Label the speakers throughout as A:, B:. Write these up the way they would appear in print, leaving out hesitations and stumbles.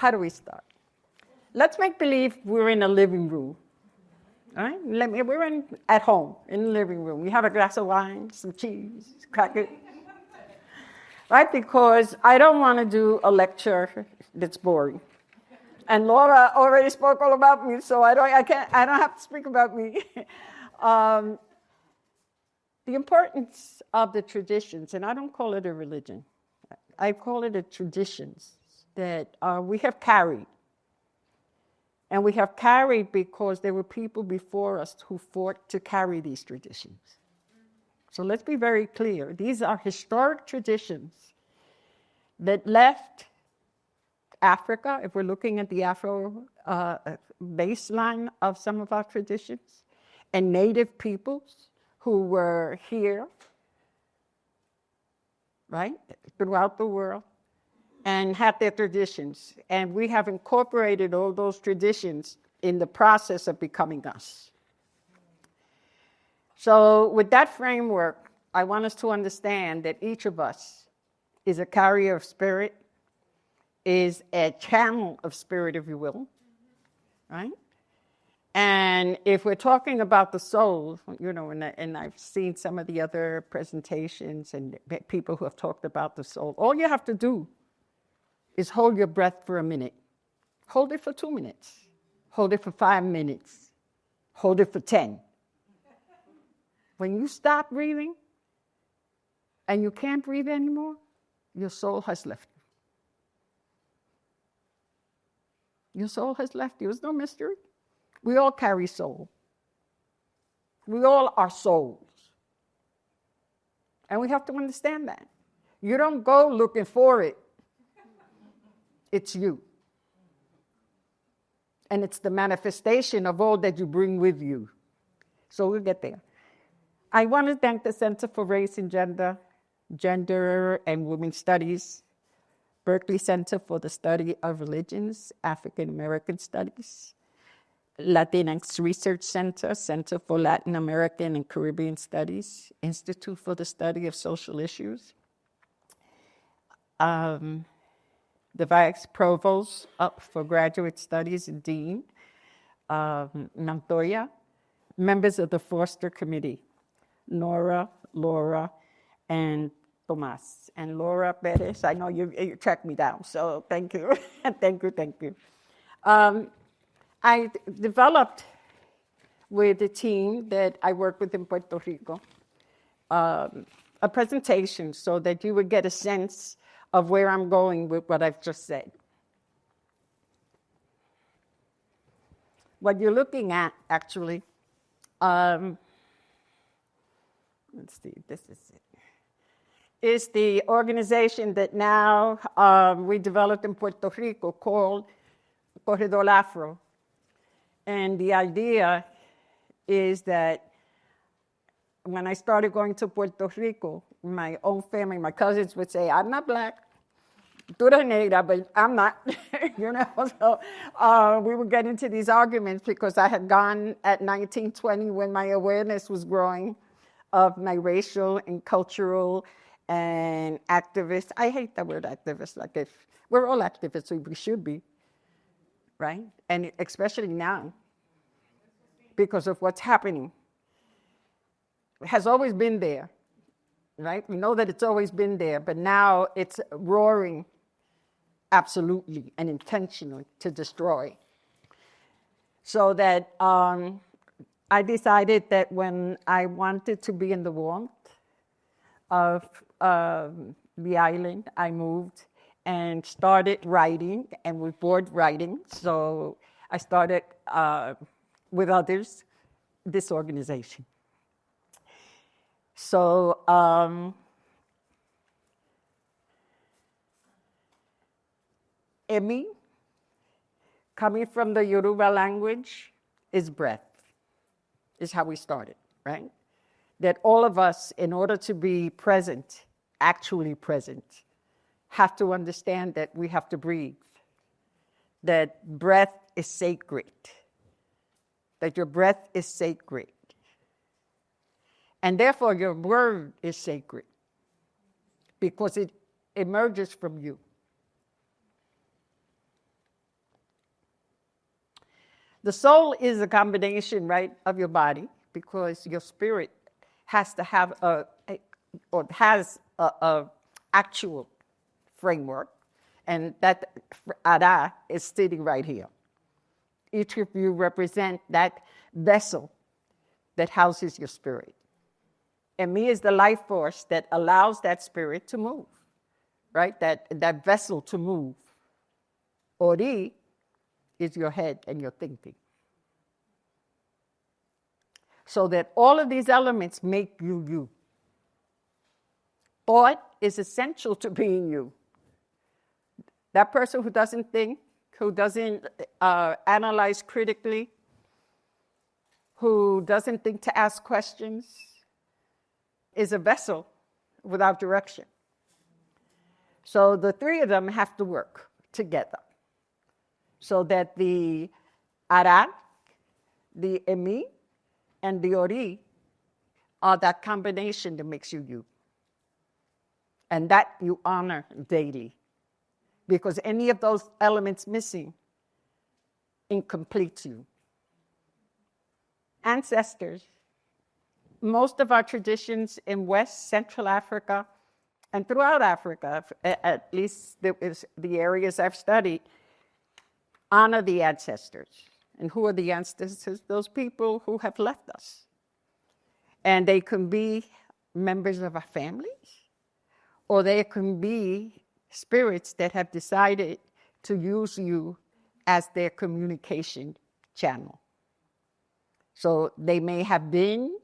A: How do we start? Let's make believe we're in a living room. All right? We're at home in the living room. We have a glass of wine, some cheese, crackers. Right? Because I don't want to do a lecture that's boring. And Laura already spoke all about me, so I don't have to speak about me. The importance of the traditions, and I don't call it a religion. I call it a traditions that we have carried. And we have carried because there were people before us who fought to carry these traditions. So let's be very clear. These are historic traditions that left Africa, if we're looking at the Afro baseline of some of our traditions, and native peoples who were here, right, throughout the world, and had their traditions. And we have incorporated all those traditions in the process of becoming us. So with that framework, I want us to understand that each of us is a carrier of spirit, is a channel of spirit, if you will, right? And if we're talking about the soul, you know, and I've seen some of the other presentations and people who have talked about the soul, all you have to do is hold your breath for a minute. Hold it for 2 minutes. Hold it for 5 minutes. Hold it for 10. When you stop breathing and you can't breathe anymore, your soul has left you. Your soul has left you. It's no mystery. We all carry soul. We all are souls. And we have to understand that. You don't go looking for it. It's you. And it's the manifestation of all that you bring with you. So we'll get there. I want to thank the Center for Race and Gender and Women's Studies, Berkeley Center for the Study of Religions, African American Studies, Latinx Research Center, Center for Latin American and Caribbean Studies, Institute for the Study of Social Issues, the Vice Provost up for Graduate Studies and Dean, Montoya, members of the Forster Committee, Nora, Laura, and Tomas. And Laura Perez, I know you tracked me down, so thank you. thank you. I developed with a team that I work with in Puerto Rico a presentation so that you would get a sense of where I'm going with what I've just said. What you're looking at, actually, let's see, this is it, is the organization that now we developed in Puerto Rico called Corredor Afro. And the idea is that when I started going to Puerto Rico, my own family, my cousins would say, I'm not black. Tú eres negra, but I'm not. You know, so we would get into these arguments because I had gone at 19, 20 when my awareness was growing of my racial and cultural and activist. I hate the word activist. Like, if we're all activists, so we should be, right? And especially now, because of what's happening. It has always been there, right? We know that it's always been there, but now it's roaring absolutely and intentionally to destroy. So that I decided that when I wanted to be in the warmth of the island, I moved and started writing and was bored writing. So I started with others this organization. So Emi, coming from the Yoruba language, is breath, is how we started, right? That all of us, in order to be present, actually present, have to understand that we have to breathe, that breath is sacred, that your breath is sacred. And therefore, your word is sacred because it emerges from you. The soul is a combination, right, of your body, because your spirit has to have has a actual framework, and that Ara is sitting right here. Each of you represent that vessel that houses your spirit. And me is the life force that allows that spirit to move, right? That vessel to move. Ori is your head and your thinking. So that all of these elements make you you. Thought is essential to being you. That person who doesn't think, who doesn't analyze critically, who doesn't think to ask questions, is a vessel without direction. So the three of them have to work together so that the Ara, the Emi, and the Ori are that combination that makes you you. And that you honor daily. Because any of those elements missing incompletes you. Ancestors. Most of our traditions in West Central Africa and throughout Africa, at least the areas I've studied, honor the ancestors. And who are the ancestors? Those people who have left us. And they can be members of our families, or they can be spirits that have decided to use you as their communication channel. So they may have been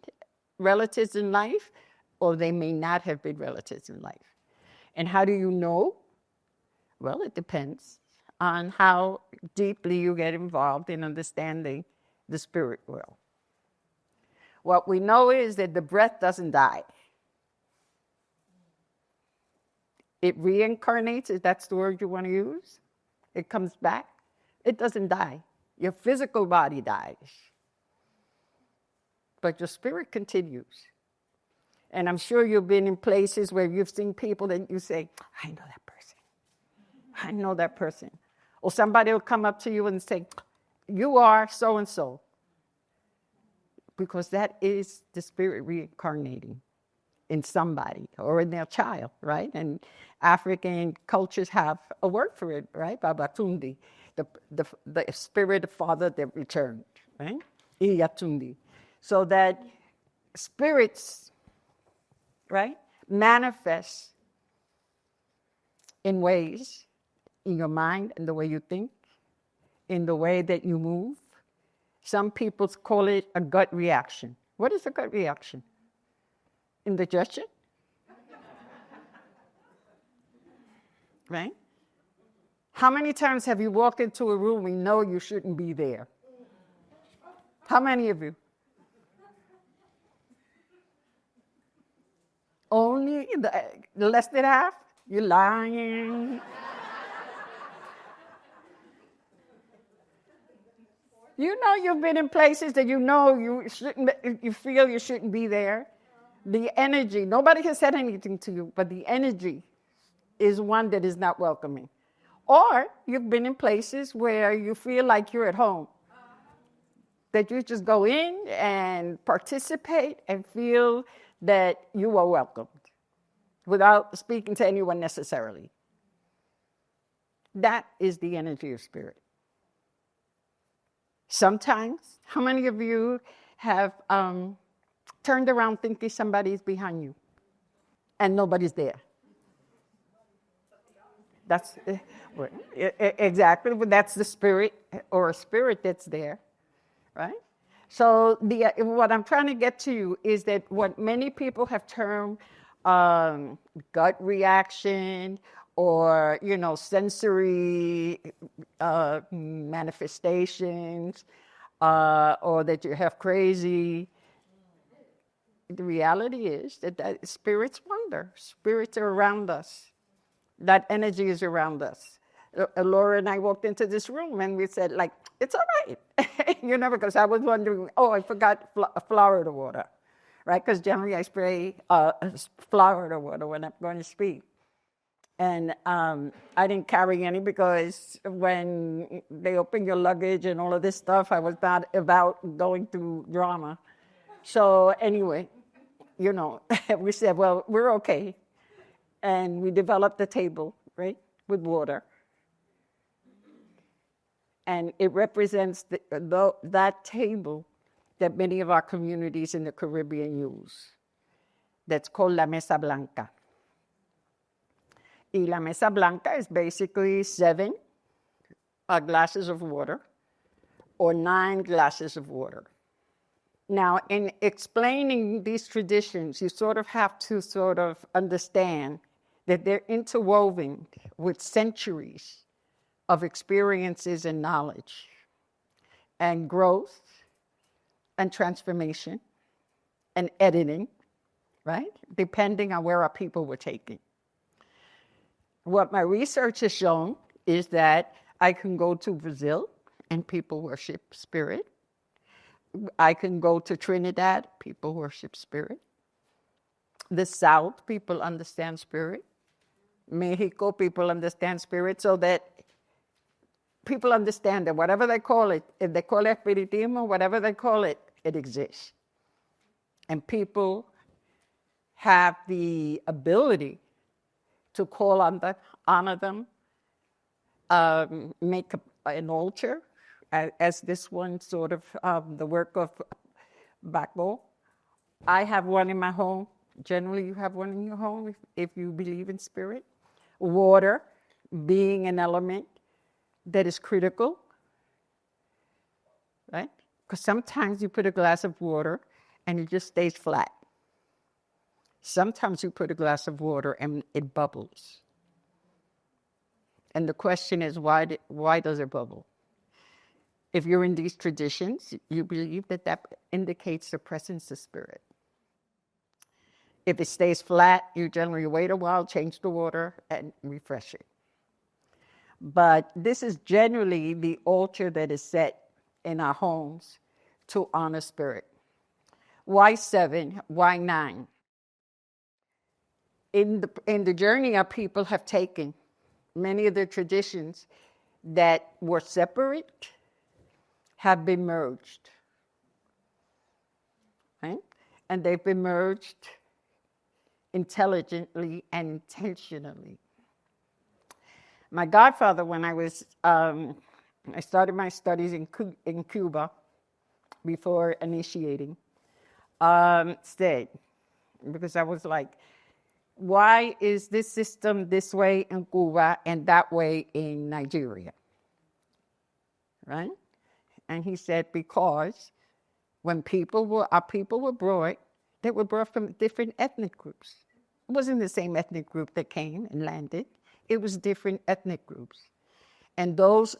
A: relatives in life, or they may not have been relatives in life. And how do you know? Well, it depends on how deeply you get involved in understanding the spirit world. What we know is that the breath doesn't die. It reincarnates, if that's the word you want to use. It comes back. It doesn't die. Your physical body dies. But your spirit continues. And I'm sure you've been in places where you've seen people that you say, I know that person. I know that person. Or somebody will come up to you and say, you are so-and-so. Because that is the spirit reincarnating in somebody or in their child, right? And African cultures have a word for it, right? Babatundi, the spirit of father that returned, right? Iyatundi. So that spirits, right, manifest in ways in your mind and the way you think, in the way that you move. Some people call it a gut reaction. What is a gut reaction? Indigestion? Right? How many times have you walked into a room and you know you shouldn't be there? How many of you? Only the less than half? You're lying. You know you've been in places that you know you feel you shouldn't be there. The energy, nobody has said anything to you, but the energy is one that is not welcoming. Or you've been in places where you feel like you're at home. That you just go in and participate and feel that you are welcomed without speaking to anyone necessarily. That is the energy of spirit. Sometimes, how many of you have turned around thinking somebody's behind you and nobody's there? That's exactly, but that's the spirit or a spirit that's there, right? So what I'm trying to get to you is that what many people have termed gut reaction or, sensory manifestations, or that you have crazy. The reality is that spirits wander. Spirits are around us. That energy is around us. Laura and I walked into this room and we said, it's all right. Because I was wondering, I forgot Florida water, right? Because generally I spray Florida water when I'm going to speak. And I didn't carry any because when they open your luggage and all of this stuff, I was not about going through drama. So anyway, you know, we said, well, we're okay. And we developed a table, right, with water. And it represents that table that many of our communities in the Caribbean use. That's called la mesa blanca. Y la mesa blanca is basically 7 glasses of water or 9 glasses of water. Now, in explaining these traditions, you sort of have to sort of understand that they're interwoven with centuries of experiences and knowledge and growth and transformation and editing, right? Depending on where our people were taking. What my research has shown is that I can go to Brazil and people worship spirit. I can go to Trinidad, people worship spirit. The South, people understand spirit. Mexico, people understand spirit, so that people understand that whatever they call it, if they call it Espiritismo, whatever they call it, it exists. And people have the ability to call on them, honor them, make an altar, as this one sort of the work of Bako. I have one in my home. Generally, you have one in your home if you believe in spirit. Water being an element that is critical, right? Because sometimes you put a glass of water and it just stays flat. Sometimes you put a glass of water and it bubbles. And the question is, why does it bubble? If you're in these traditions, you believe that that indicates the presence of spirit. If it stays flat, you generally wait a while, change the water, and refresh it. But this is generally the altar that is set in our homes to honor spirit. Why 7? Why 9? In the journey our people have taken, many of the traditions that were separate have been merged. Right? And they've been merged intelligently and intentionally. My godfather, when I started my studies in Cuba before initiating, said, because I was like, why is this system this way in Cuba and that way in Nigeria? Right? And he said, because when our people were brought, they were brought from different ethnic groups. It wasn't the same ethnic group that came and landed. It was different ethnic groups. And those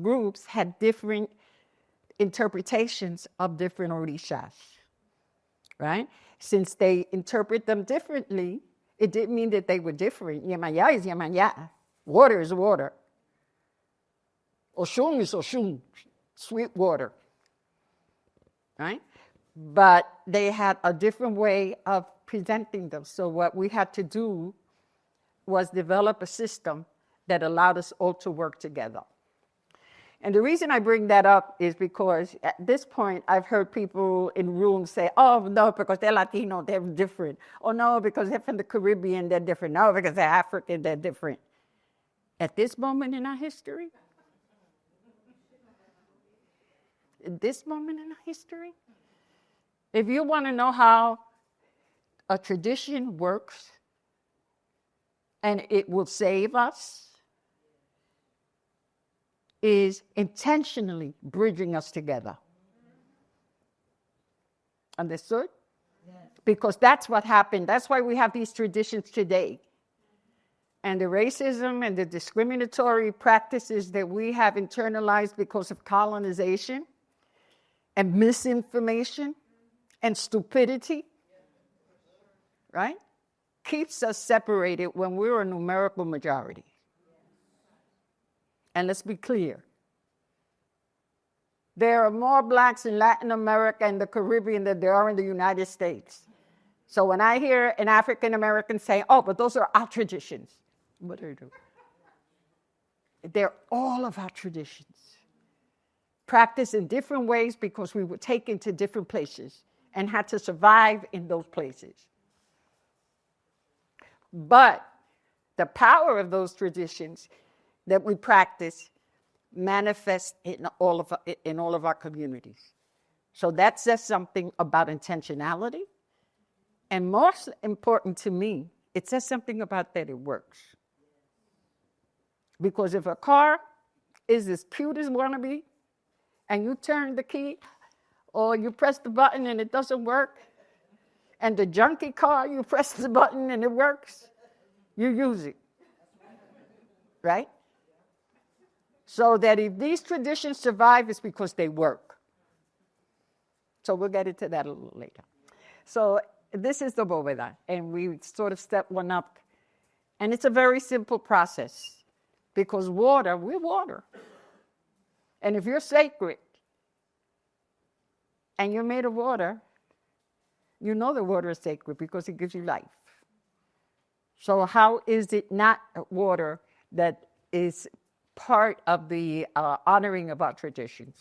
A: groups had different interpretations of different orishas, right? Since they interpret them differently, it didn't mean that they were different. Yamaya is Yamaya. Water is water. Oshun is Oshun, sweet water, right? But they had a different way of presenting them. So what we had to do was develop a system that allowed us all to work together. And the reason I bring that up is because at this point, I've heard people in rooms say, oh, no, because they're Latino, they're different. Oh, no, because they're from the Caribbean, they're different. No, because they're African, they're different. At this moment in our history, if you want to know how a tradition works and it will save us, is intentionally bridging us together. Understood? Yes. Because that's what happened. That's why we have these traditions today. And the racism and the discriminatory practices that we have internalized because of colonization and misinformation and stupidity, right, keeps us separated when we're a numerical majority. And let's be clear. There are more blacks in Latin America and the Caribbean than there are in the United States. So when I hear an African American say, oh, but those are our traditions. What are they? They're all of our traditions, practiced in different ways because we were taken to different places and had to survive in those places. But the power of those traditions that we practice manifest in all of our communities. So that says something about intentionality. And most important to me, it says something about that it works. Because if a car is as cute as wannabe, and you turn the key, or you press the button and it doesn't work, and the junky car, you press the button and it works, you use it. Right? So that if these traditions survive, it's because they work. So we'll get into that a little later. So this is the bóveda, and we sort of step one up. And it's a very simple process. Because water, we're water. And if you're sacred and you're made of water, you know the water is sacred because it gives you life. So how is it not water that is part of the honoring of our traditions?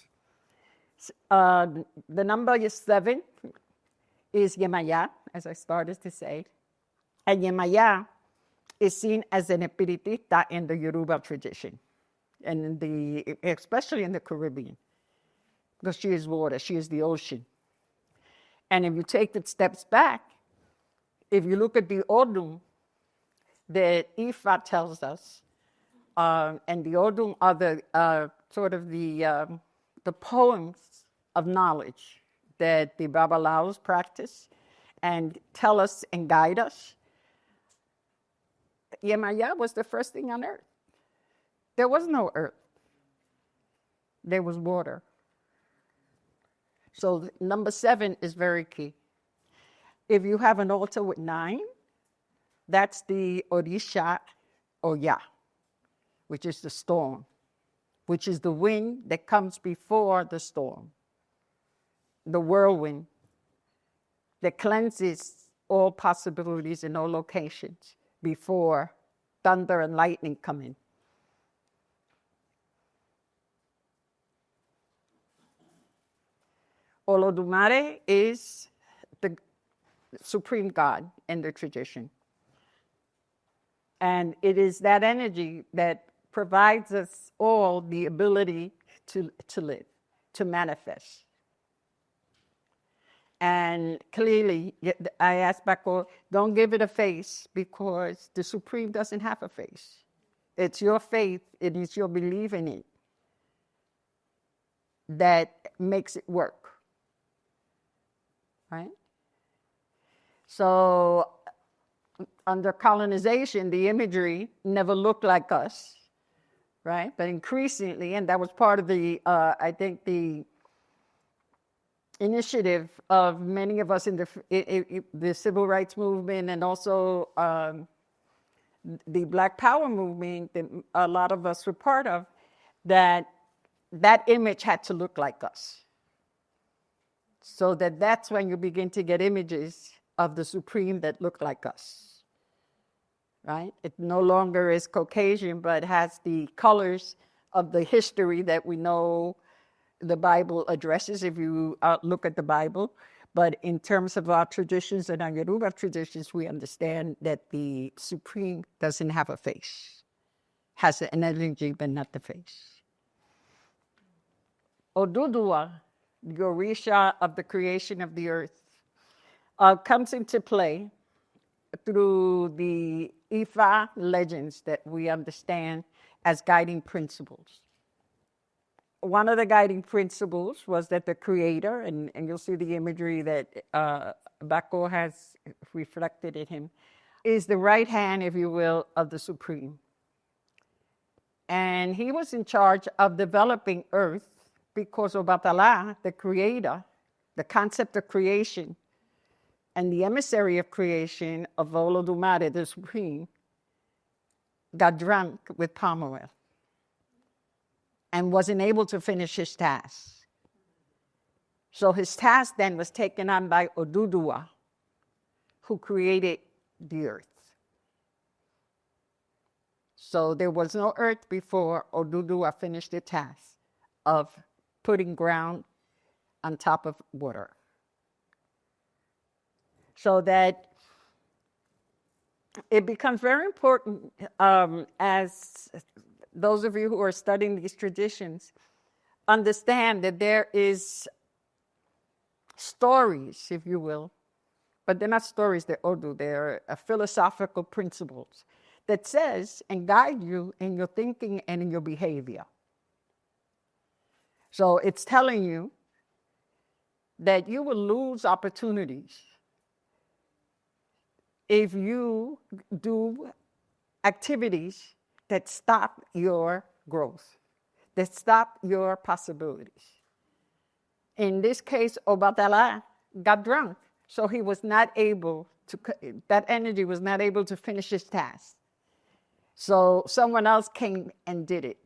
A: The number is 7 is Yemaya, as I started to say. And Yemaya is seen as an espiritista in the Yoruba tradition, and especially in the Caribbean, because she is water, she is the ocean. And if you take the steps back, if you look at the Odun that Ifa tells us, and the Odun are the sort of the poems of knowledge that the Babalaos practice and tell us and guide us. Yemaya was the first thing on earth. There was no earth. There was water. So number 7 is very key. If you have an altar with 9, that's the Orisha Oya, which is the storm, which is the wind that comes before the storm, the whirlwind that cleanses all possibilities in all locations before thunder and lightning come in. Olodumare is the supreme God in the tradition. And it is that energy that provides us all the ability to live, to manifest. And clearly, I asked Bako, don't give it a face because the Supreme doesn't have a face. It's your faith, it is your belief in it that makes it work, right? So under colonization, the imagery never looked like us, right? But increasingly, and that was part of the, I think, the initiative of many of us in the civil rights movement, and also the Black Power movement that a lot of us were part of, that image had to look like us. So that's when you begin to get images of the Supreme that look like us, right? It no longer is Caucasian, but has the colors of the history that we know the Bible addresses if you look at the Bible. But in terms of our traditions and our Yoruba traditions, we understand that the Supreme doesn't have a face, has an energy but not the face. Oduduwa, the Orisha of the creation of the earth, comes into play through the Ifa legends that we understand as guiding principles. One of the guiding principles was that the creator, and you'll see the imagery that Bako has reflected in him, is the right hand, if you will, of the Supreme. And he was in charge of developing earth because Obatala, the creator, the concept of creation, and the emissary of creation of Olodumare, the Supreme, got drunk with palm oil and wasn't able to finish his task. So his task then was taken on by Oduduwa, who created the earth. So there was no earth before Oduduwa finished the task of putting ground on top of water. So that it becomes very important as those of you who are studying these traditions understand that there is stories, if you will, but they're not stories, they're Odu, they're philosophical principles that says and guide you in your thinking and in your behavior. So it's telling you that you will lose opportunities if you do activities that stop your growth, that stop your possibilities. In this case, Obatala got drunk, so he was not able to, that energy was not able to finish his task. So someone else came and did it.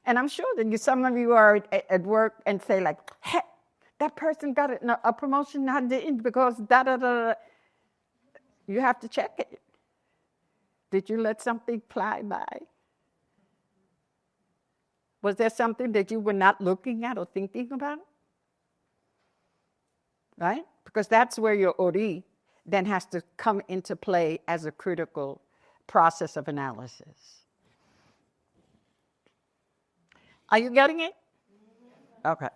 A: And I'm sure that some of you are at work and say like, hey, that person got a promotion, I didn't because da-da-da. You have to check it. Did you let something fly by? Was there something that you were not looking at or thinking about? Right? Because that's where your ori then has to come into play as a critical process of analysis. Are you getting it? Okay.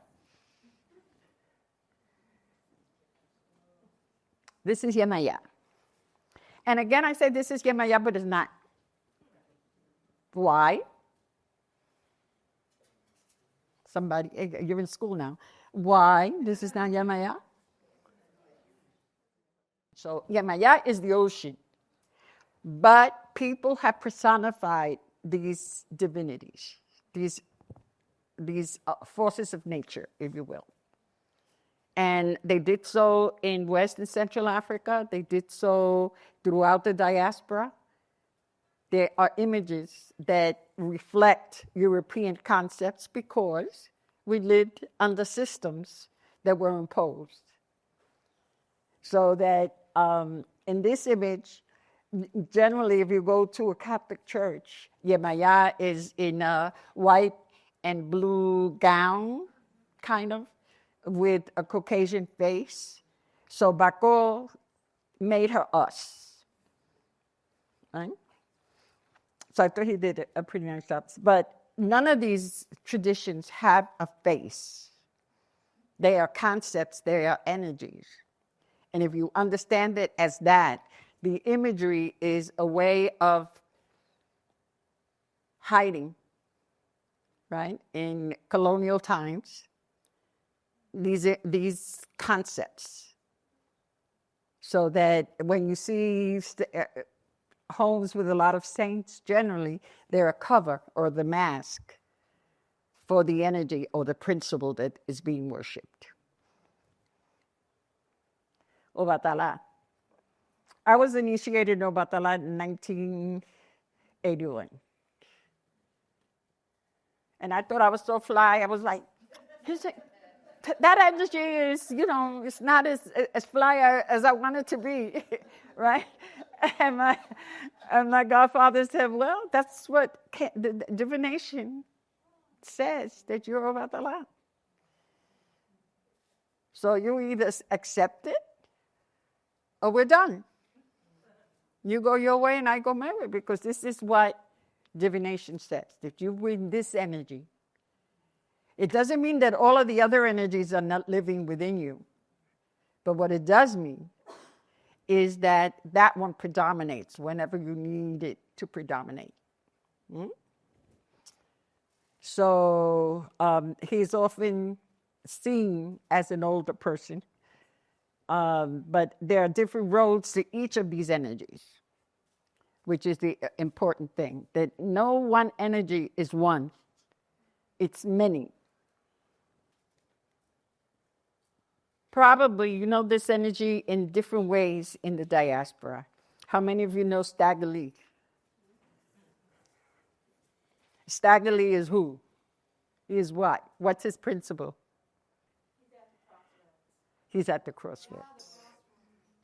A: This is Yemaya. And again, I say this is Yemaya, but it's not. Why? Somebody, you're in school now. Why this is not Yemaya? So Yemaya is the ocean. But people have personified these divinities, these forces of nature, if you will. And they did so in West and Central Africa. They did so throughout the diaspora. There are images that reflect European concepts because we lived under systems that were imposed. So that in this image, generally, if you go to a Catholic church, Yemaya is in a white and blue gown, kind of, with a Caucasian face. So Bako made her us. Right? So I thought he did a pretty nice job. But none of these traditions have a face. They are concepts, they are energies. And if you understand it as that, the imagery is a way of hiding, right? In colonial times, these concepts. So that when you see homes with a lot of saints, generally, they're a cover or the mask for the energy or the principle that is being worshipped. Obatala. I was initiated in Obatala in 1981. And I thought I was so fly. I was like, that energy is, it's not as fly as I want it to be, right? And my godfather said, well, that's what the divination says, that you're Obatala. So you either accept it or we're done. You go your way and I go my way, because this is what divination says, that you bring this energy. It doesn't mean that all of the other energies are not living within you. But what it does mean is that that one predominates whenever you need it to predominate. So he's often seen as an older person. But there are different roads to each of these energies, which is the important thing, that no one energy is one. It's many. Probably you know this energy in different ways in the diaspora. How many of you know Stagger Lee? Stagger Lee is who? He is what? What's his principle? He's at the crossroads.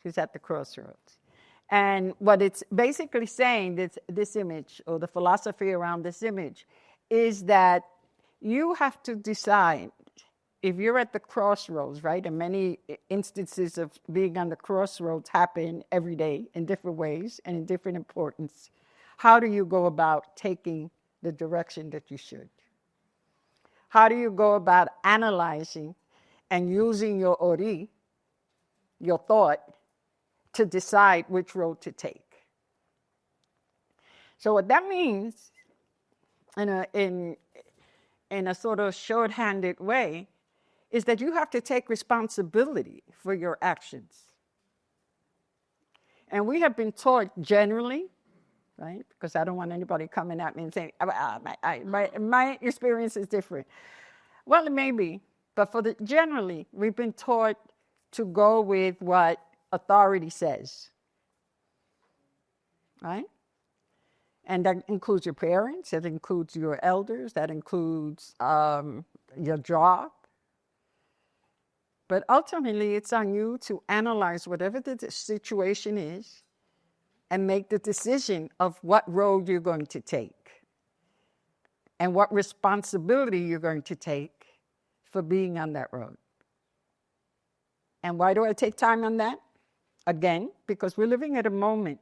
A: He's at the crossroads. And what it's basically saying, this image, or the philosophy around this image, is that you have to decide, if you're at the crossroads, right? And many instances of being on the crossroads happen every day in different ways and in different importance. How do you go about taking the direction that you should? How do you go about analyzing and using your ori, your thought, to decide which road to take? So what that means, in a sort of short-handed way, is that you have to take responsibility for your actions. And we have been taught generally, right? Because I don't want anybody coming at me and saying, my experience is different. Well, it may be, but generally, we've been taught to go with what authority says, right? And that includes your parents, that includes your elders, that includes your job. But ultimately, it's on you to analyze whatever the situation is and make the decision of what road you're going to take and what responsibility you're going to take for being on that road. And why do I take time on that? Again, because we're living at a moment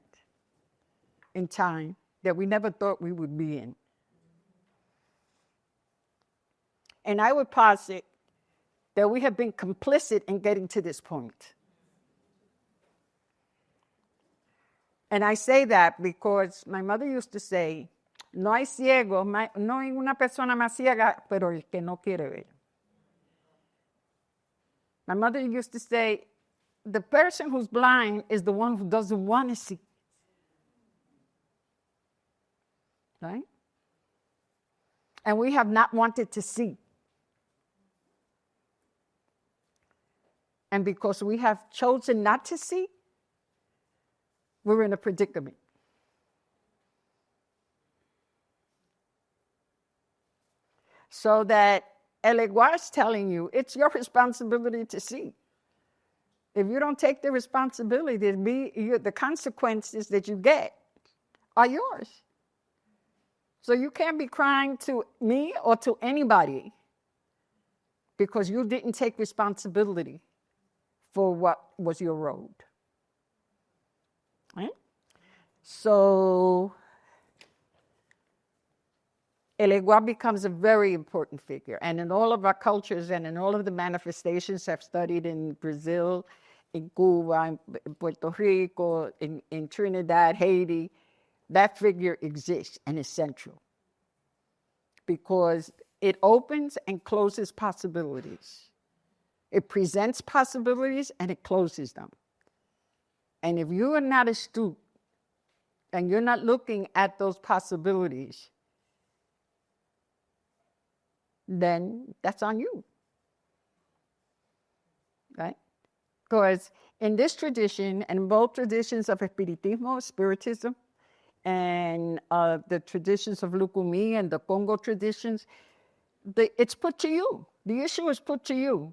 A: in time that we never thought we would be in. And I would posit that we have been complicit in getting to this point. And I say that because my mother used to say, no hay ciego, no hay una persona más ciega, pero el que no quiere ver. My mother used to say, the person who's blind is the one who doesn't want to see. Right? And we have not wanted to see. And because we have chosen not to see, we're in a predicament. So that El Igual is telling you, it's your responsibility to see. If you don't take the responsibility, the consequences that you get are yours. So you can't be crying to me or to anybody because you didn't take responsibility for what was your road. Right? So El Igual becomes a very important figure. And in all of our cultures and in all of the manifestations I've studied in Brazil, in Cuba, in Puerto Rico, in Trinidad, Haiti, that figure exists and is central because it opens and closes possibilities. It presents possibilities and it closes them. And if you are not astute and you're not looking at those possibilities, then that's on you. Right? Because in this tradition, and in both traditions of Espiritismo, Spiritism, and the traditions of Lukumi and the Congo traditions, it's put to you. The issue is put to you.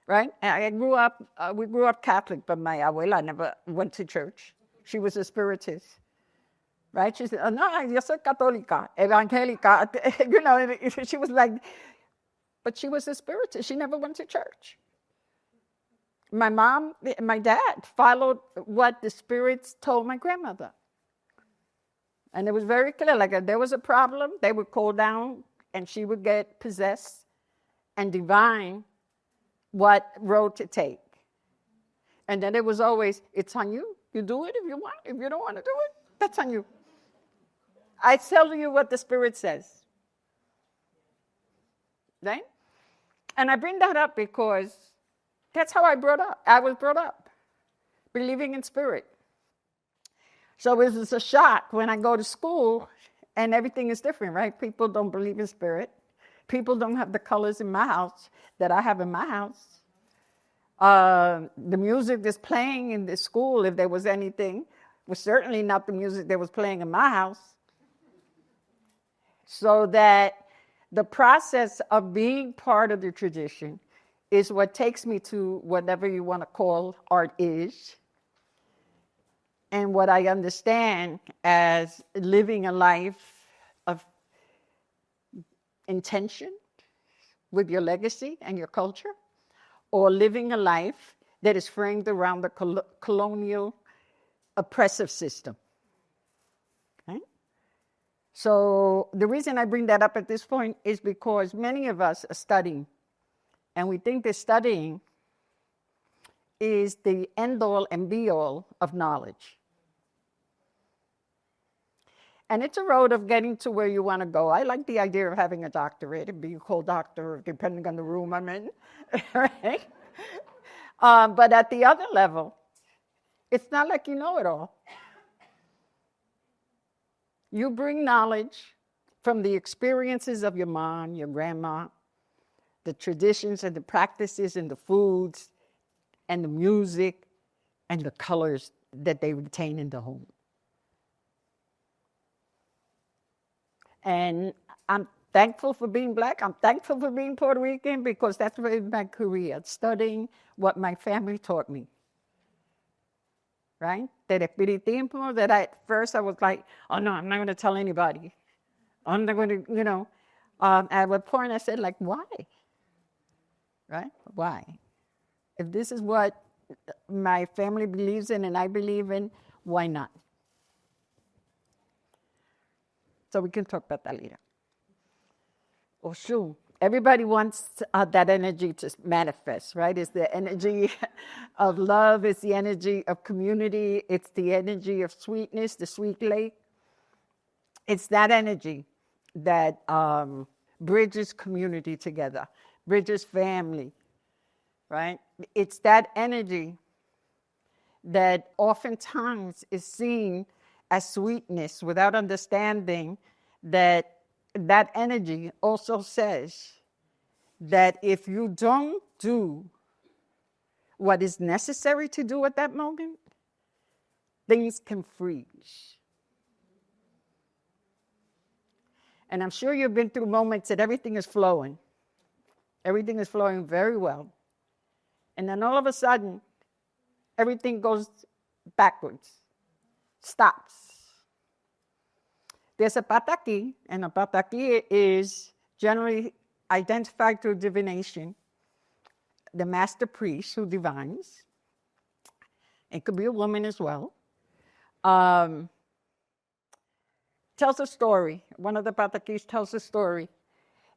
A: Right? And we grew up Catholic, but my abuela never went to church. She was a spiritist. Right? She said, oh, no, yo soy católica, evangélica. You know, she was like, but she was a spiritist. She never went to church. My mom, my dad followed what the spirits told my grandmother. And it was very clear, like if there was a problem, they would call down and she would get possessed and divine what road to take. And then it was always, it's on you. You do it if you want. If you don't want to do it, that's on you. I tell you what the Spirit says. Right? And I bring that up because that's how I was brought up, believing in Spirit. So it was a shock when I go to school and everything is different, right? People don't believe in Spirit. People don't have the colors in my house that I have in my house. The music that's playing in the school, if there was anything, was certainly not the music that was playing in my house. So that the process of being part of the tradition is what takes me to whatever you want to call art is, and what I understand as living a life of intention with your legacy and your culture, or living a life that is framed around the colonial oppressive system. Okay? So the reason I bring that up at this point is because many of us are studying, and we think that studying is the end-all and be-all of knowledge. And it's a road of getting to where you want to go. I like the idea of having a doctorate and being called doctor, depending on the room I'm in. Right? But at the other level, it's not like you know it all. You bring knowledge from the experiences of your mom, your grandma, the traditions and the practices and the foods and the music and the colors that they retain in the home. And I'm thankful for being Black. I'm thankful for being Puerto Rican, because that's my career, studying what my family taught me. Right? That Espiritismo, that at first I was like, oh no, I'm not going to tell anybody. I'm not going to, at one point I said, like, why? Right? Why? If this is what my family believes in and I believe in, why not? So we can talk about that later. Oshun. Everybody wants that energy to manifest, right? It's the energy of love. It's the energy of community. It's the energy of sweetness, the sweet lake. It's that energy that bridges community together, bridges family, right? It's that energy that oftentimes is seen as sweetness without understanding that that energy also says that if you don't do what is necessary to do at that moment, things can freeze. And I'm sure you've been through moments that everything is flowing. Everything is flowing very well. And then all of a sudden, everything goes backwards, stops. There's a pataki, and a pataki is generally identified through divination, the master priest who divines. It could be a woman as well. Tells a story. One of the patakis tells a story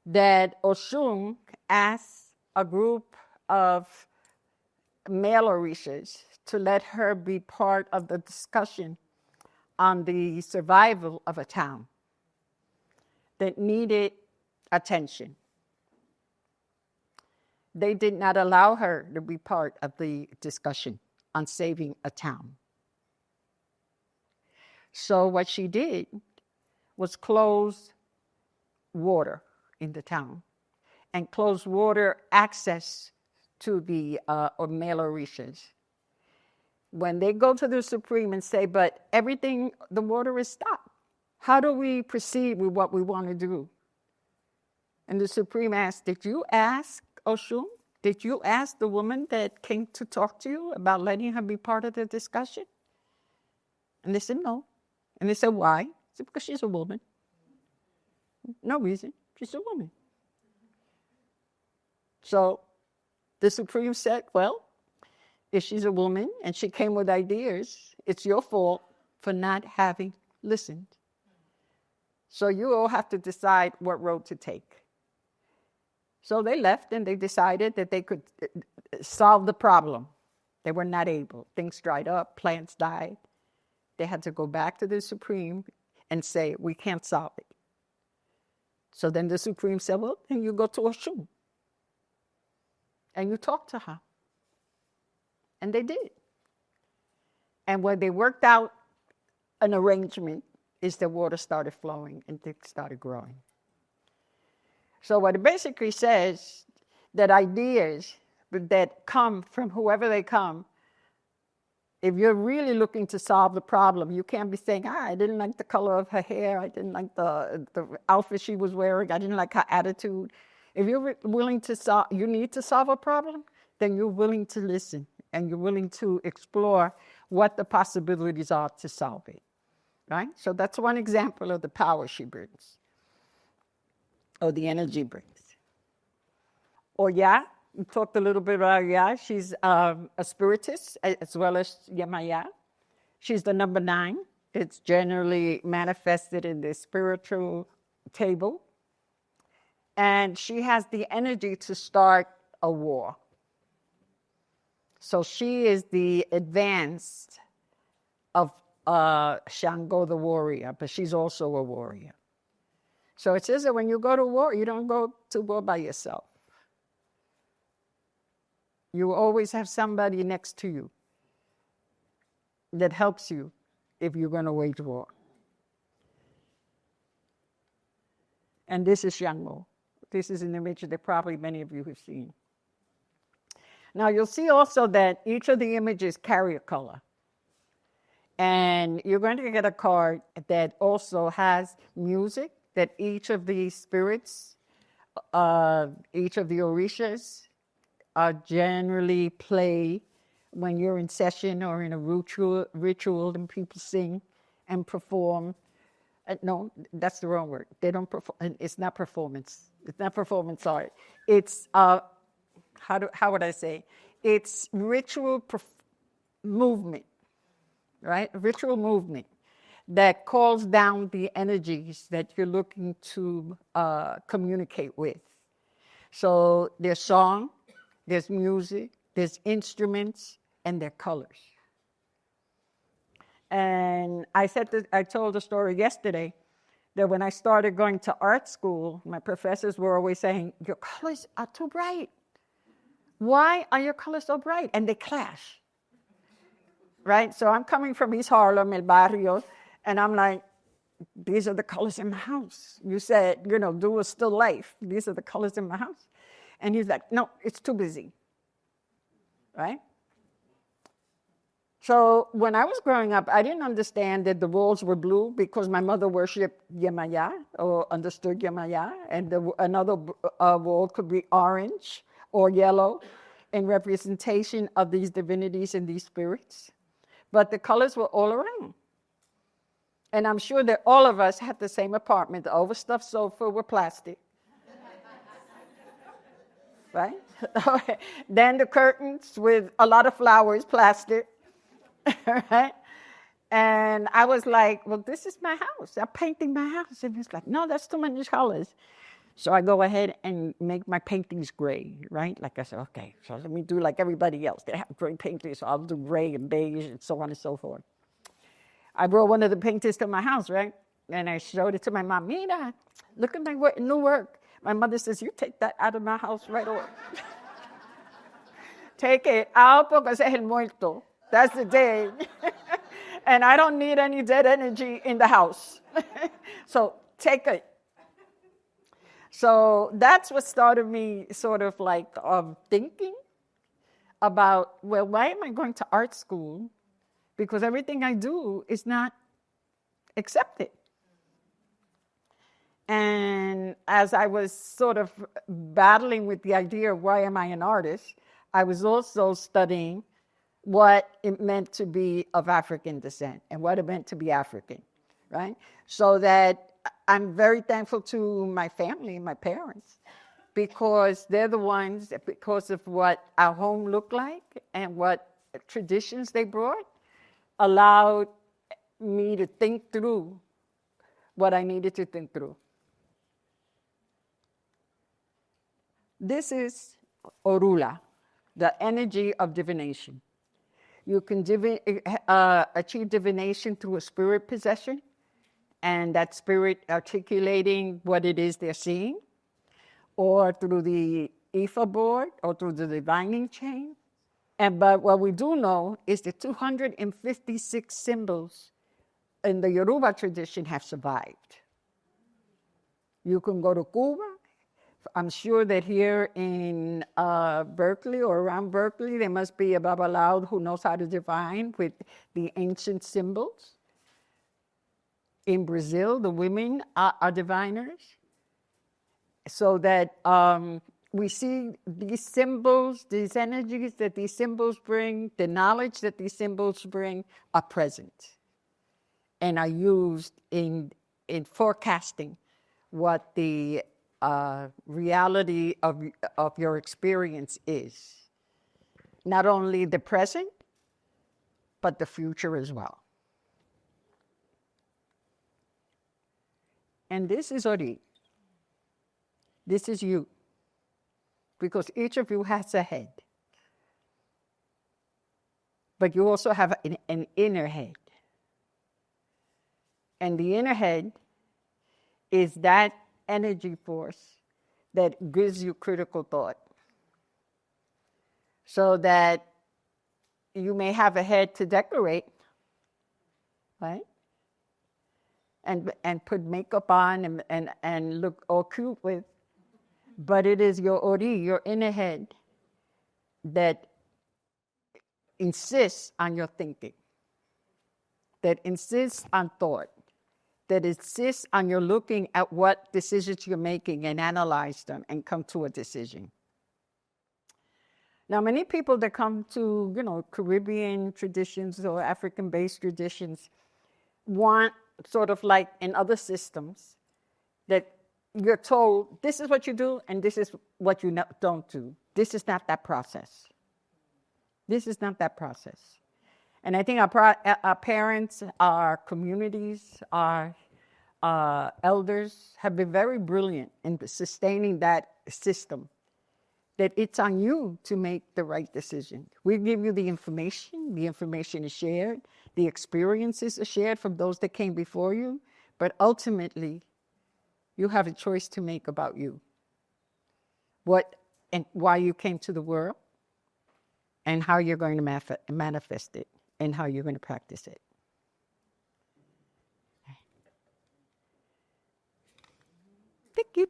A: that Oshun asked a group of male orishas to let her be part of the discussion on the survival of a town that needed attention. They did not allow her to be part of the discussion on saving a town. So what she did was close water in the town and close water access to the male orishas. When they go to the Supreme and say, but everything, the water is stopped. How do we proceed with what we want to do? And the Supreme asked, did you ask Oshun? Did you ask the woman that came to talk to you about letting her be part of the discussion? And they said, no. And they said, why? I said, because she's a woman. No reason. She's a woman. So the Supreme said, well, if she's a woman and she came with ideas, it's your fault for not having listened. So you all have to decide what road to take. So they left and they decided that they could solve the problem. They were not able. Things dried up, plants died. They had to go back to the Supreme and say, we can't solve it. So then the Supreme said, well, then you go to Oshun and you talk to her. And they did. And when they worked out an arrangement, is the water started flowing and things started growing. So what it basically says, that ideas that come from whoever they come, if you're really looking to solve the problem, you can't be saying, I didn't like the color of her hair, I didn't like the outfit she was wearing, I didn't like her attitude. If you're willing to solve, you need to solve a problem, then you're willing to listen and you're willing to explore what the possibilities are to solve it, right? So that's one example of the power she brings, or the energy brings. Or Ya, we talked a little bit about Ya. She's a spiritist as well as Yemaya. She's the number 9. It's generally manifested in the spiritual table. And she has the energy to start a war. So she is the advanced of Shango the warrior, but she's also a warrior. So it says that when you go to war, you don't go to war by yourself. You always have somebody next to you that helps you if you're going to wage war. And this is Shango. This is an image that probably many of you have seen. Now you'll see also that each of the images carry a color. And you're going to get a card that also has music that each of the spirits, each of the orishas, generally play when you're in session or in a ritual and people sing and perform. No, that's the wrong word. They don't perform. It's not performance. It's not performance art. It's, how would I say? It's ritual movement, right? Ritual movement that calls down the energies that you're looking to communicate with. So there's song, there's music, there's instruments, and their colors. And I told the story yesterday that when I started going to art school, my professors were always saying, your colors are too bright. Why are your colors so bright? And they clash, right? So I'm coming from East Harlem, El Barrio, and I'm like, these are the colors in my house. You said, do a still life. These are the colors in my house. And he's like, no, it's too busy, right? So when I was growing up, I didn't understand that the walls were blue because my mother worshipped Yemaya or understood Yemaya, and another wall could be orange or yellow in representation of these divinities and these spirits. But the colors were all around. And I'm sure that all of us had the same apartment, the overstuffed sofa with plastic. Right? Then the curtains with a lot of flowers, plastic. Right? And I was like, well, this is my house. I'm painting my house. And he's like, no, that's too many colors. So I go ahead and make my paintings gray, right? Like I said, okay, so let me do like everybody else. They have gray paintings, so I'll do gray and beige and so on and so forth. I brought one of the paintings to my house, right? And I showed it to my mom. Mira, look at my new work. My mother says, you take that out of my house right away. Take it out porque ese es el muerto. That's the dead. And I don't need any dead energy in the house. So take it. So that's what started me sort of like thinking about, well, why am I going to art school? Because everything I do is not accepted. And as I was sort of battling with the idea of why am I an artist, I was also studying what it meant to be of African descent and what it meant to be African, right? So that I'm very thankful to my family, my parents, because they're the ones, because of what our home looked like and what traditions they brought, allowed me to think through what I needed to think through. This is Orula, the energy of divination. You can achieve divination through a spirit possession, and that spirit articulating what it is they're seeing, or through the Ifa board, or through the divining chain. But what we do know is the 256 symbols in the Yoruba tradition have survived. You can go to Cuba. I'm sure that here in Berkeley or around Berkeley, there must be a Babalaud who knows how to divine with the ancient symbols. In Brazil, the women are diviners. So that we see these symbols, these energies that these symbols bring, the knowledge that these symbols bring are present and are used in forecasting what the reality of your experience is. Not only the present, but the future as well. And this is Ori. This is you. Because each of you has a head. But you also have an inner head. And the inner head is that energy force that gives you critical thought. So that you may have a head to decorate, right? And put makeup on and look all cute with. But it is your Ori, your inner head, that insists on your thinking, that insists on thought, that insists on your looking at what decisions you're making and analyze them and come to a decision. Now, many people that come to, Caribbean traditions or African-based traditions want, sort of like in other systems, that you're told this is what you do and this is what you don't do. This is not that process. This is not that process. And I think our parents, our communities, our elders have been very brilliant in sustaining that system, that it's on you to make the right decision. We give you the information is shared, the experiences are shared from those that came before you, but ultimately, you have a choice to make about you. What and why you came to the world, and how you're going to manifest it, and how you're going to practice it. Thank you.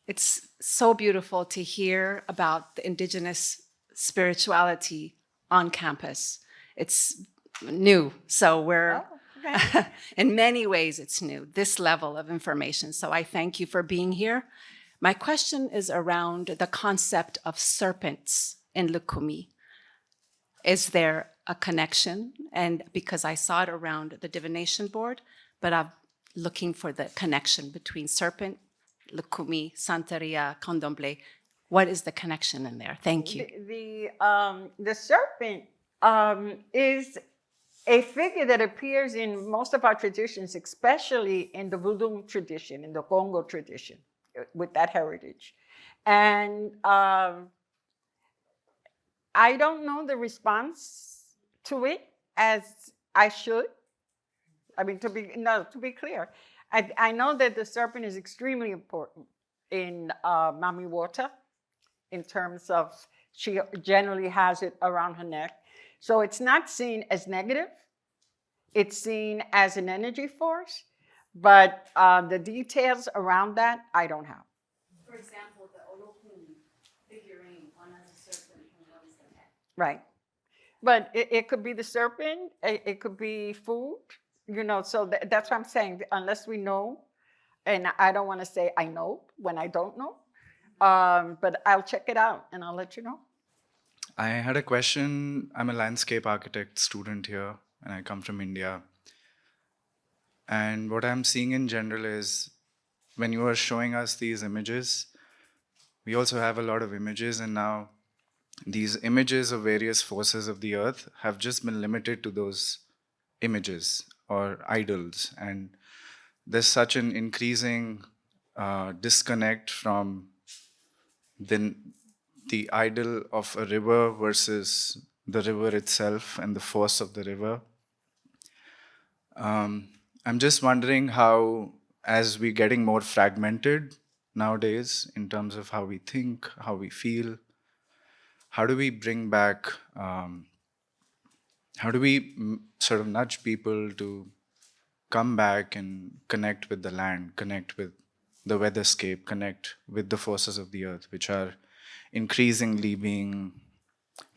B: It's so beautiful to hear about the indigenous spirituality on campus. It's new, so we're, in many ways it's new, this level of information. So I thank you for being here. My question is around the concept of serpents in Lukumi. Is there a connection? And because I saw it around the divination board, but I'm looking for the connection between serpent, Lukumi, Santeria, Candomblé. What is the connection in there? Thank you.
A: The serpent is a figure that appears in most of our traditions, especially in the voodoo tradition, in the Congo tradition, with that heritage. And I don't know the response to it as I should. I mean, to be clear, I know that the serpent is extremely important in Mami Wata, in terms of she generally has it around her neck. So it's not seen as negative. It's seen as an energy force, but the details around that, I don't have.
B: For example, the Olokun figurine on a serpent, what is the head?
A: Right. But it could be the serpent, it could be food, so that's what I'm saying. Unless we know, and I don't want to say I know when I don't know, but I'll check it out and I'll let you know.
C: I had a question. I'm a landscape architect student here, and I come from India. And what I'm seeing in general is when you are showing us these images, we also have a lot of images, and now these images of various forces of the earth have just been limited to those images or idols. And there's such an increasing disconnect from the idol of a river versus the river itself and the force of the river. I'm just wondering how, as we're getting more fragmented nowadays in terms of how we think, how we feel, how do we bring back, how do we sort of nudge people to come back and connect with the land, connect with the weatherscape, connect with the forces of the earth, which are increasingly being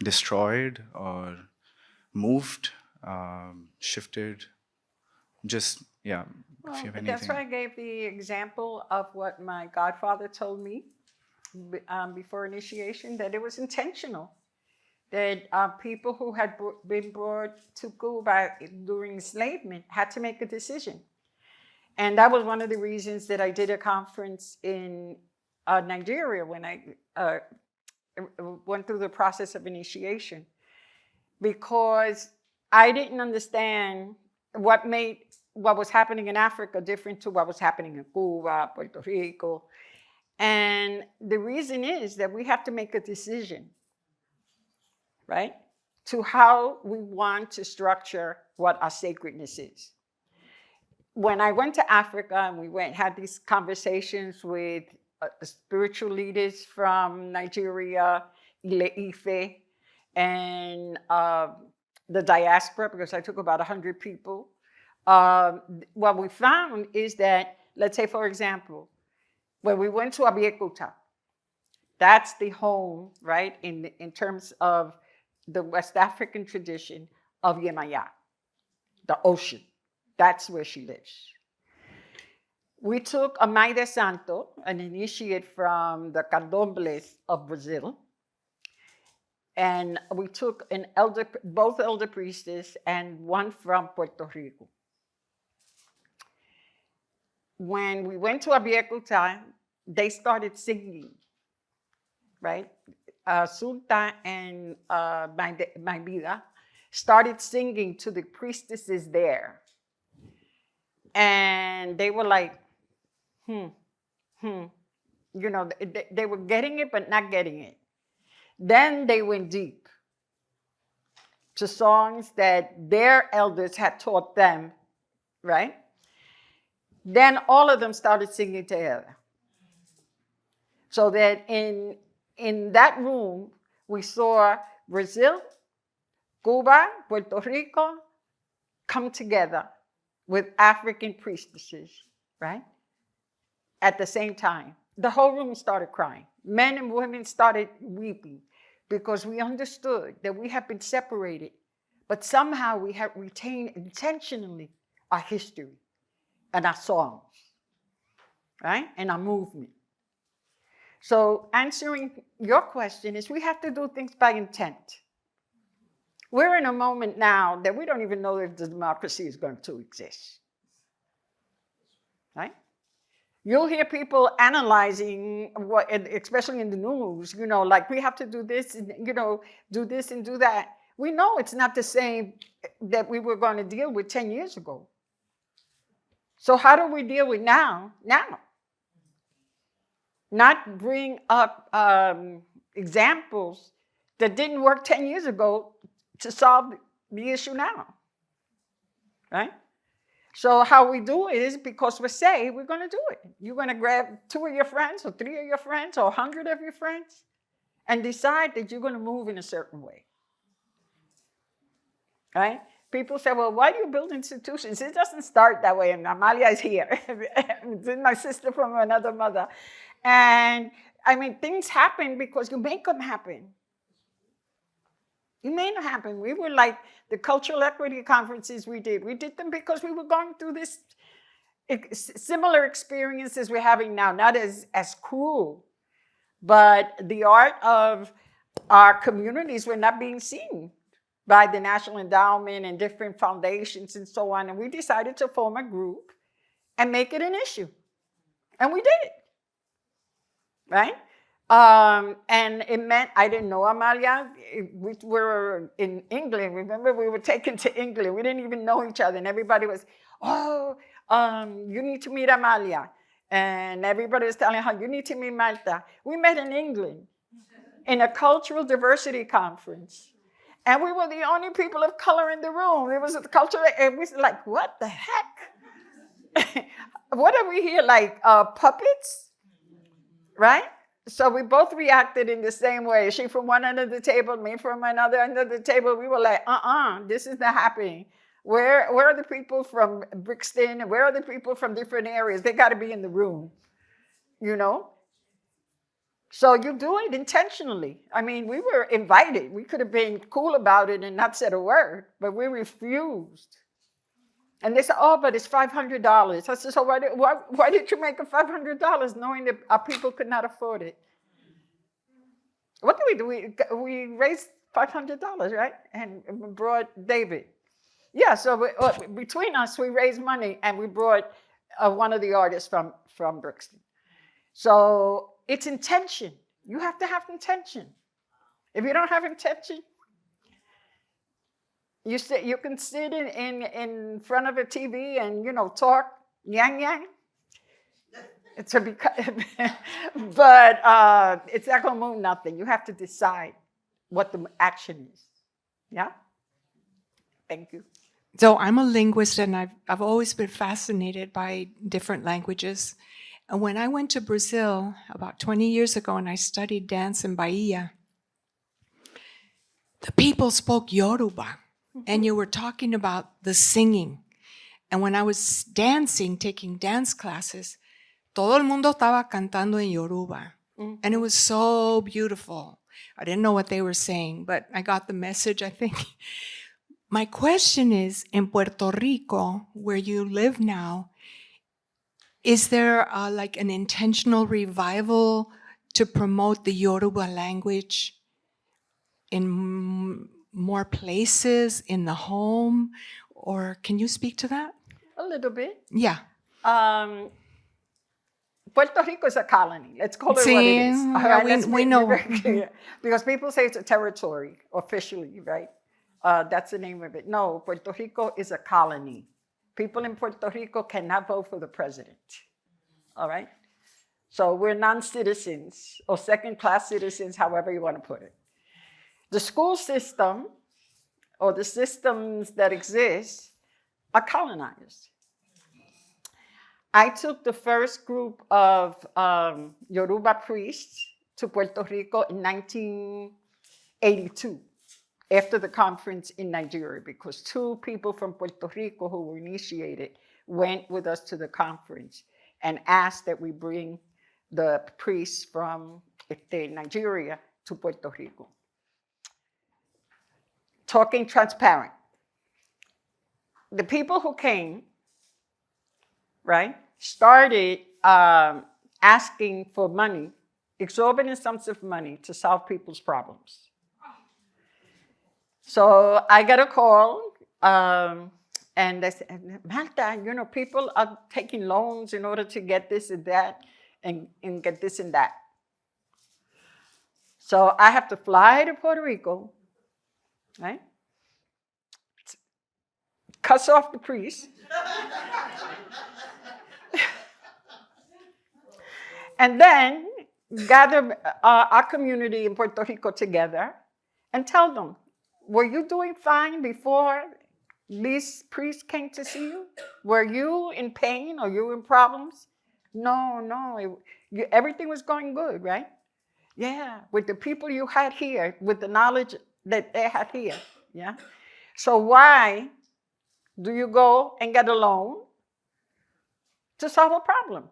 C: destroyed or moved, shifted? Just, yeah,
A: Well,
C: if you have
A: that's
C: anything.
A: why I gave the example of what my godfather told me before initiation, that it was intentional. That people who had been brought to Cuba during enslavement had to make a decision. And that was one of the reasons that I did a conference in Nigeria when I went through the process of initiation, because I didn't understand what made what was happening in Africa different to what was happening in Cuba, Puerto Rico. And the reason is that we have to make a decision, right, to how we want to structure what our sacredness is. When I went to Africa and we had these conversations with spiritual leaders from Nigeria, Ile Ife, and the diaspora, because I took about 100 people, what we found is that, let's say, for example, when we went to Abiyakuta, that's the home, right, in terms of the West African tradition of Yemaya, the ocean. That's where she lives. We took a Mãe de Santo, an initiate from the Candomblés of Brazil, and we took both elder priestess and one from Puerto Rico. When we went to Abiyakuta, they started singing, right? Sulta and My Vida started singing to the priestesses there. And they were like, You know, they were getting it, but not getting it. Then they went deep to songs that their elders had taught them, right? Then all of them started singing together. So that in that room, we saw Brazil, Cuba, Puerto Rico come together with African priestesses, right? At the same time. The whole room started crying. Men and women started weeping because we understood that we had been separated, but somehow we had retained intentionally our history and our songs, right? And our movement. So answering your question is, we have to do things by intent. We're in a moment now that we don't even know if the democracy is going to exist, right? You'll hear people analyzing what, especially in the news, you know, like we have to do this, and, you know, do this and do that. We know it's not the same that we were going to deal with 10 years ago. So how do we deal with now? Now. Not bring up examples that didn't work 10 years ago to solve the issue now, right? So how we do it is because we say we're going to do it. You're going to grab 2 of your friends or 3 of your friends or 100 of your friends and decide that you're going to move in a certain way, right? People say, well, why do you build institutions? It doesn't start that way. And Amalia is here. This is my sister from another mother. And I mean, things happen because you make them happen. You made them happen. We were like the cultural equity conferences we did. We did them because we were going through this similar experiences we're having now, not as cruel, but the art of our communities were not being seen by the National Endowment and different foundations and so on. And we decided to form a group and make it an issue. And we did it, right? And it meant, I didn't know Amalia. We were in England. Remember, we were taken to England. We didn't even know each other. And everybody was, you need to meet Amalia. And everybody was telling her, you need to meet Marta. We met in England in a cultural diversity conference. And we were the only people of color in the room. It was a cultural, and we was like, what the heck? What are we here, like puppets? Right? So we both reacted in the same way. She from one end of the table, me from another end of the table. We were like, this is not happening. Where are the people from Brixton? Where are the people from different areas? They got to be in the room, you know? So you do it intentionally. I mean, we were invited. We could have been cool about it and not said a word, but we refused. And they said, oh, but it's $500. I said, so why did you make it $500 knowing that our people could not afford it? What do? We raised $500, right? And we brought David. Yeah, so between us, we raised money and we brought one of the artists from Brixton. So it's intention. You have to have intention. If you don't have intention, you can sit in front of a TV and, talk yang. But it's not going to move nothing. You have to decide what the action is. Yeah? Thank you.
D: So I'm a linguist, and I've always been fascinated by different languages. And when I went to Brazil about 20 years ago and I studied dance in Bahia, the people spoke Yoruba, and you were talking about the singing. And when I was dancing, taking dance classes, todo el mundo estaba cantando en Yoruba. And it was so beautiful. I didn't know what they were saying, but I got the message, I think. My question is, in Puerto Rico, where you live now, is there like an intentional revival to promote the Yoruba language in more places, in the home? Or can you speak to that?
A: A little bit.
D: Yeah.
A: Puerto Rico is a colony. Let's call it what it is.
D: Yeah, we know.
A: Because people say it's a territory officially, right? That's the name of it. No, Puerto Rico is a colony. People in Puerto Rico cannot vote for the president. All right? So we're non-citizens or second-class citizens, however you want to put it. The school system or the systems that exist are colonized. I took the first group of Yoruba priests to Puerto Rico in 1982, after the conference in Nigeria, because 2 people from Puerto Rico who were initiated went with us to the conference and asked that we bring the priests from Nigeria to Puerto Rico. Talking transparent. The people who came, right, started asking for money, exorbitant sums of money to solve people's problems. So I got a call, and they said, Marta, people are taking loans in order to get this and that, and get this and that. So I have to fly to Puerto Rico, right? Cuss off the priest. And then gather our community in Puerto Rico together and tell them, were you doing fine before these priests came to see you? Were you in pain or you in problems? No, everything was going good, right? Yeah, with the people you had here, with the knowledge that they had here, yeah? So why do you go and get a loan to solve a problem?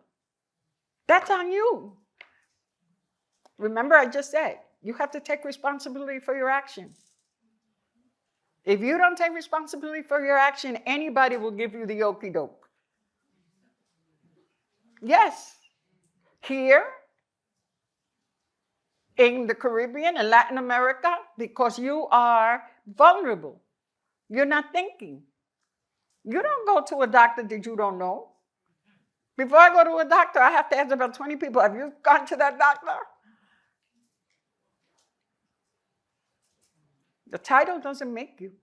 A: That's on you. Remember, I just said, you have to take responsibility for your action. If you don't take responsibility for your action, anybody will give you the okie doke. Yes. Here, in the Caribbean and Latin America, because you are vulnerable. You're not thinking. You don't go to a doctor that you don't know. Before I go to a doctor, I have to ask about 20 people, have you gone to that doctor? The title doesn't make you.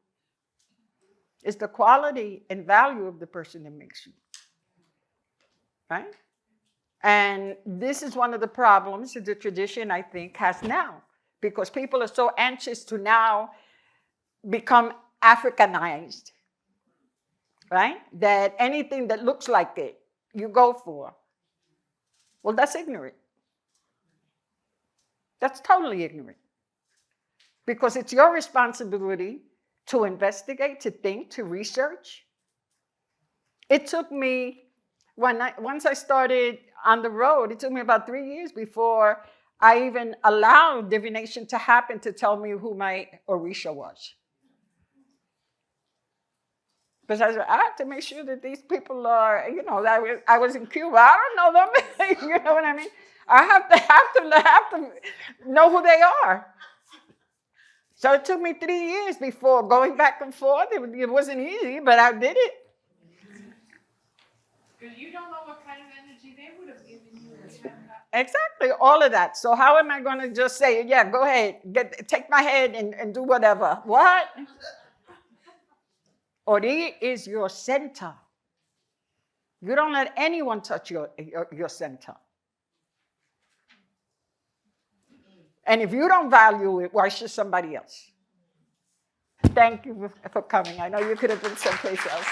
A: It's the quality and value of the person that makes you. Right? And this is one of the problems that the tradition, I think, has now. Because people are so anxious to now become Africanized. Right? That anything that looks like it, you go for. Well, that's ignorant. That's totally ignorant. Because it's your responsibility to investigate, to think, to research. It took me, once I started on the road, it took me about 3 years before I even allowed divination to happen to tell me who my Orisha was. Because I have to make sure that these people are, you know, I was in Cuba. I don't know them. You know what I mean? I have to know who they are. So it took me 3 years before going back and forth. It wasn't easy, but I did it.
D: Because you don't know what kind of energy they would have given you.
A: Exactly, all of that. So how am I going to just say, yeah, go ahead, take my head and do whatever? What? Ori is your center. You don't let anyone touch your center. And if you don't value it, why should somebody else? Thank you for coming. I know you could have been someplace else.